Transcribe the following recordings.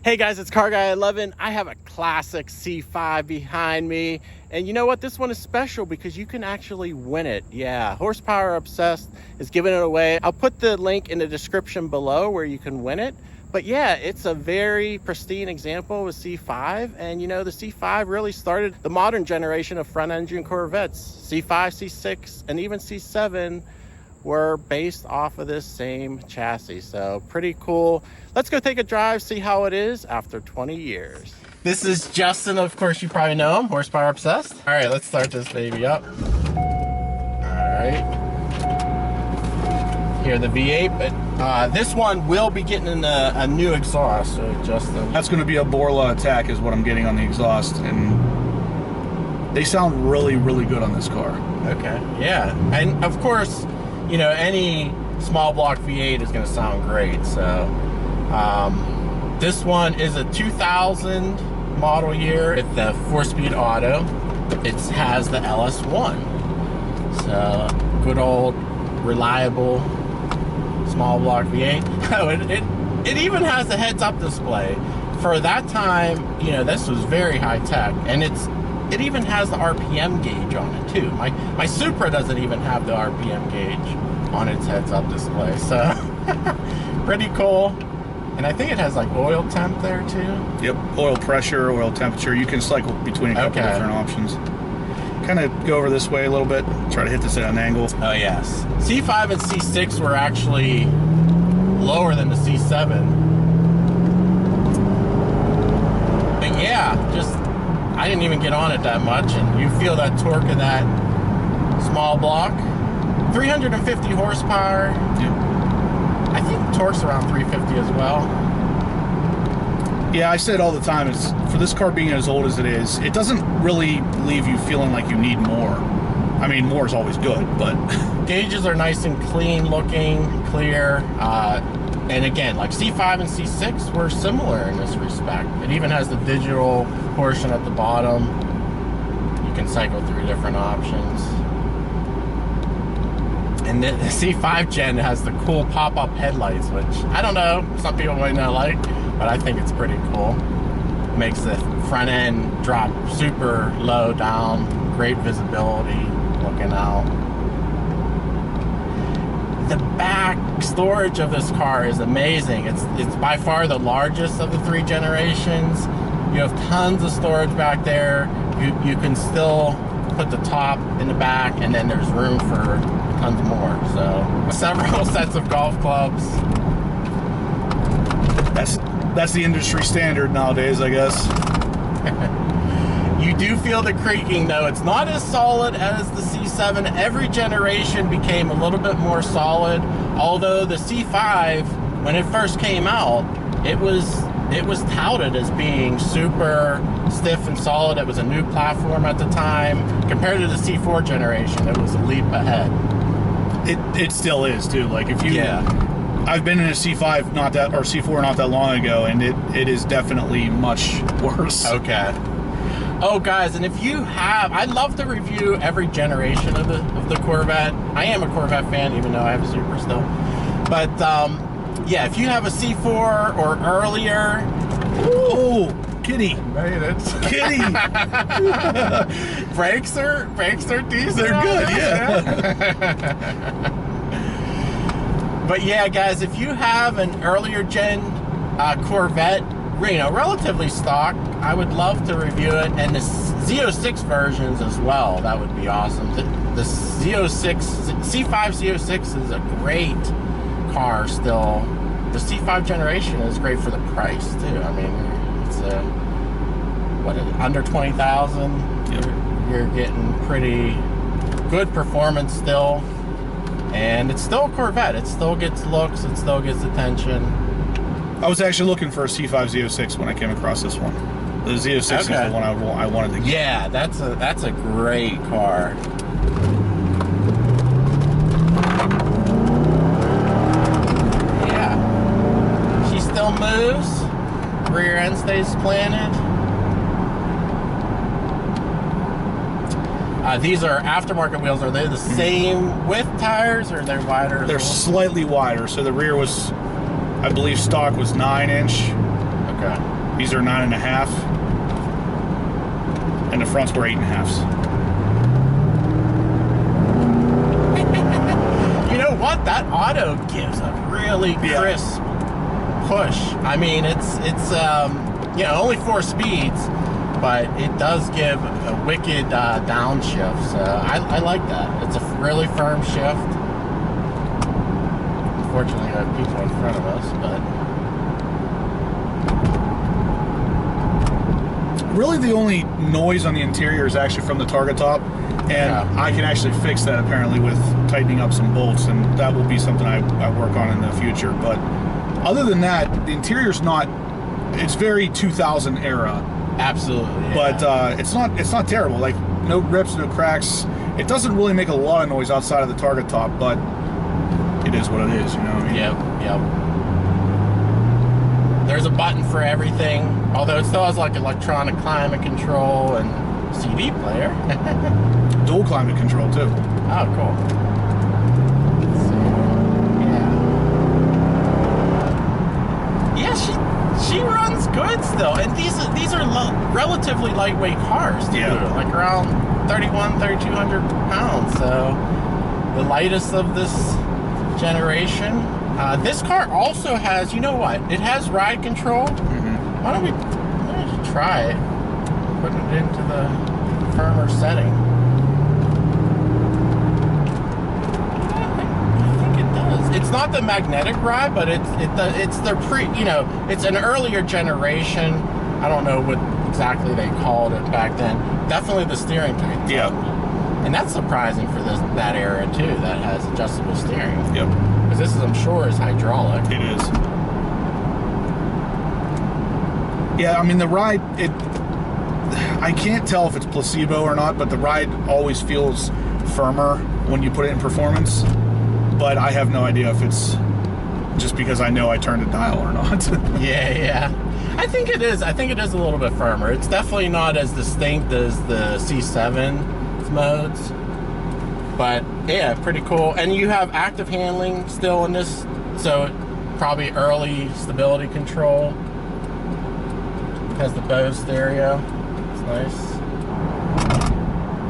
Hey guys, it's Car Guy 11. I have a classic C5 behind me. And you know what? This one is special because you can actually win it. Yeah, Horsepower Obsessed is giving it away. I'll put the link in the description below where you can win it. But yeah, it's a very pristine example with C5. And you know, the C5 really started the modern generation of front engine Corvettes. C5, C6, and even C7 were based off of this same chassis. So pretty cool. Let's go take a drive, see how it is after 20 years. This is Justin, of course you probably know him, Horsepower Obsessed. All right, let's start this baby up. All right. Hear the V8, but this one will be getting a new exhaust, so Justin. That's gonna be a Borla Attack is what I'm getting on the exhaust, and they sound really, really good on this car. Okay, yeah. And of course, you know, any small block V8 is going to sound great. So this one is a 2000 model year with the 4-speed auto. It has the LS1, so good old reliable small block V8. Oh, it even has a heads-up display. For that time, you know, this was very high tech, and it even has the RPM gauge on it too. My Supra doesn't even have the RPM gauge on its heads-up display, so pretty cool. And I think it has like oil temp there too. Yep, oil pressure, oil temperature. You can cycle between a couple different options. Kind of go over this way a little bit, try to hit this at an angle. Oh yes. C5 and C6 were actually lower than the C7. But yeah, I didn't even get on it that much, and you feel that torque of that small block. 350 horsepower. Yep. I think the torque's around 350 as well. Yeah, I say it all the time. It's for this car being as old as it is, it doesn't really leave you feeling like you need more. I mean, more is always good, but gauges are nice and clean looking, clear. And again, like C5 and C6 were similar in this respect. It even has the digital portion at the bottom. You can cycle through different options. And the C5 Gen has the cool pop-up headlights, which I don't know, some people might not like, but I think it's pretty cool. Makes the front end drop super low down, great visibility looking out. The back storage of this car is amazing. It's by far the largest of the 3 generations. You have tons of storage back there. You can still put the top in the back, and then there's room for tons more. So several sets of golf clubs. That's the industry standard nowadays, I guess. You do feel the creaking though. It's not as solid as the C7. Every generation became a little bit more solid. Although the C5, when it first came out, it was touted as being super stiff and solid. It was a new platform at the time. Compared to the C4 generation, it was a leap ahead. It still is too. Like if you, I've been in a C5 or C4 not that long ago, and it is definitely much worse. Okay. Oh guys, and if you have, I'd love to review every generation of the Corvette. I am a Corvette fan, even though I have a Supra still. But yeah, if you have a C4 or earlier. Oh, kitty. Made it. Kitty. brakes are decent. They're good, yeah. But yeah, guys, if you have an earlier gen Corvette, you know, relatively stock, I would love to review it, and the Z06 versions as well. That would be awesome. The Z06, C5 Z06 is a great car still. The C5 generation is great for the price too. I mean, it's under 20,000. Yep. You're getting pretty good performance still, and it's still a Corvette. It still gets looks. It still gets attention. I was actually looking for a C5 Z06 when I came across this one. The Z06 is the one I wanted to get. Yeah, that's a great car. Yeah, she still moves. Rear end stays planted. These are aftermarket wheels. Are they the same width tires, or are they wider? They're slightly wider. So the rear was, I believe stock was 9-inch. Okay. These are 9.5, and the fronts were 8.5s. You know what? That auto gives a really crisp push. I mean, it's you know, only 4 speeds, but it does give a wicked downshift. So I like that. It's a really firm shift. Unfortunately, I have people in front of us, but really the only noise on the interior is actually from the target top, and I can actually fix that apparently with tightening up some bolts, and that will be something I work on in the future. But other than that, the interior's not, it's very 2000 era. Absolutely. Yeah. But it's not terrible. Like, no rips, no cracks. It doesn't really make a lot of noise outside of the target top, but it is what it is, you know what I mean? Yep. There's a button for everything, although it still has like electronic climate control and CD player. Dual climate control too. Oh, cool. She runs good still, and these are relatively lightweight cars too, like around 3,200 pounds. So the lightest of this generation. This car also has, you know what? It has ride control. Why don't we try it? Put it into the firmer setting. It's not the magnetic ride, but it's the it's an earlier generation. I don't know what exactly they called it back then. Definitely the steering type. Yeah. And that's surprising for that era too. That has adjustable steering. Yep. Because this is, I'm sure, is hydraulic. It is. Yeah, I mean the ride. I can't tell if it's placebo or not, but the ride always feels firmer when you put it in performance. But I have no idea if it's just because I know I turned a dial or not. Yeah. I think it is. I think it is a little bit firmer. It's definitely not as distinct as the C7 modes. But yeah, pretty cool. And you have active handling still in this, so probably early stability control. It has the Bose stereo. It's nice.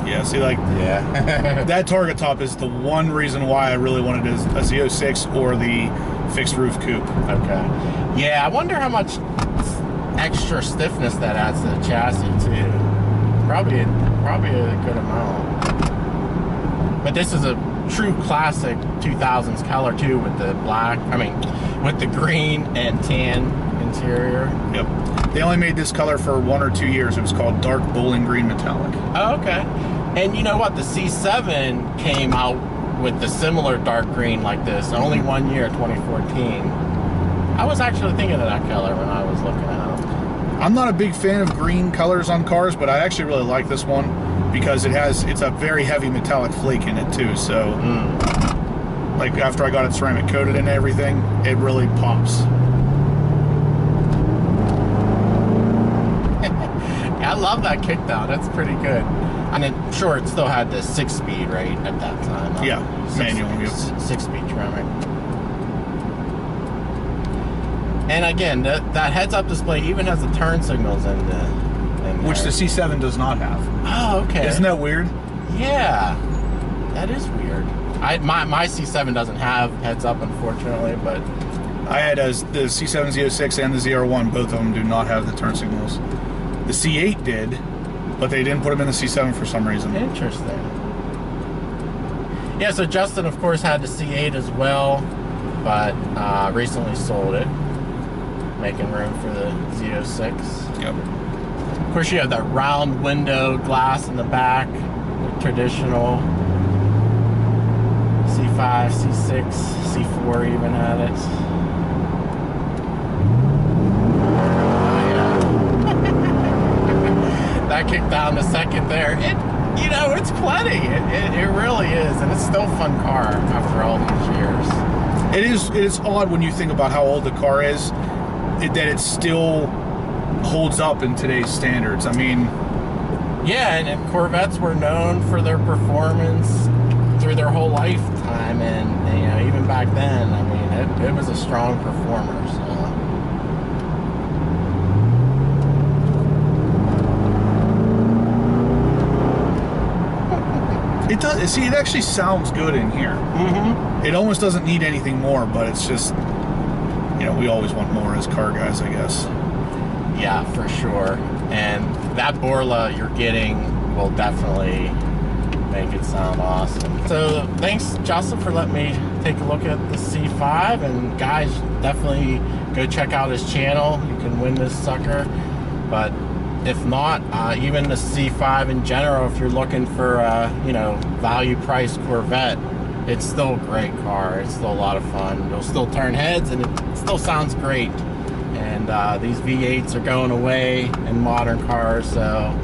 Yeah, see, like, that target top is the one reason why I really wanted a Z06 or the fixed roof coupe. Okay. Yeah, I wonder how much extra stiffness that adds to the chassis too. Probably a good amount. But this is a true classic 2000s color too, with the black. I mean, with the green and tan interior. Yep. They only made this color for 1 or 2 years. It was called dark bowling green metallic. Oh, okay. And you know what? The C7 came out with the similar dark green like this. Only 1 year, 2014. I was actually thinking of that color when I was looking at them. I'm not a big fan of green colors on cars, but I actually really like this one because it's a very heavy metallic flake in it too. So, like after I got it ceramic coated and everything, it really pops. I love that kickdown. That's pretty good. And I'm sure it still had the 6-speed, right, at that time. Yeah, manual. 6-speed ceramic. And again, that heads-up display even has the turn signals in there. Which the C7 does not have. Oh, okay. Isn't that weird? Yeah, that is weird. My C7 doesn't have heads-up, unfortunately, but... I had the C7 Z06 and the ZR1. Both of them do not have the turn signals. The C8 did, but they didn't put them in the C7 for some reason. Interesting. Yeah, so Justin, of course, had the C8 as well, but recently sold it, making room for the Z06. Yep. Of course, you have that round window glass in the back, traditional C5, C6, C4 even had it. That kicked down the second there. It's plenty. It really is, and it's still a fun car after all these years. It is odd when you think about how old the car is, that it still holds up in today's standards. I mean, yeah, and Corvettes were known for their performance through their whole lifetime, and even back then, I mean, it was a strong performer. So. It does. See, it actually sounds good in here. Mm-hmm. It almost doesn't need anything more, but it's just, you know, we always want more as car guys, I guess. Yeah, for sure. And that Borla you're getting will definitely make it sound awesome. So thanks, Jocelyn, for letting me take a look at the C5. And guys, definitely go check out his channel. You can win this sucker. But if not, even the C5 in general, if you're looking for you know, value price Corvette, it's still a great car. It's still a lot of fun. It'll still turn heads and it still sounds great. And these V8s are going away in modern cars, so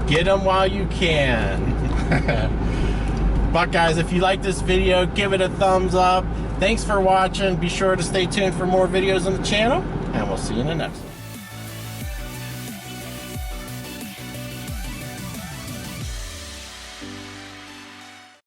get them while you can. But guys, if you like this video, give it a thumbs up. Thanks for watching. Be sure to stay tuned for more videos on the channel, and we'll see you in the next one.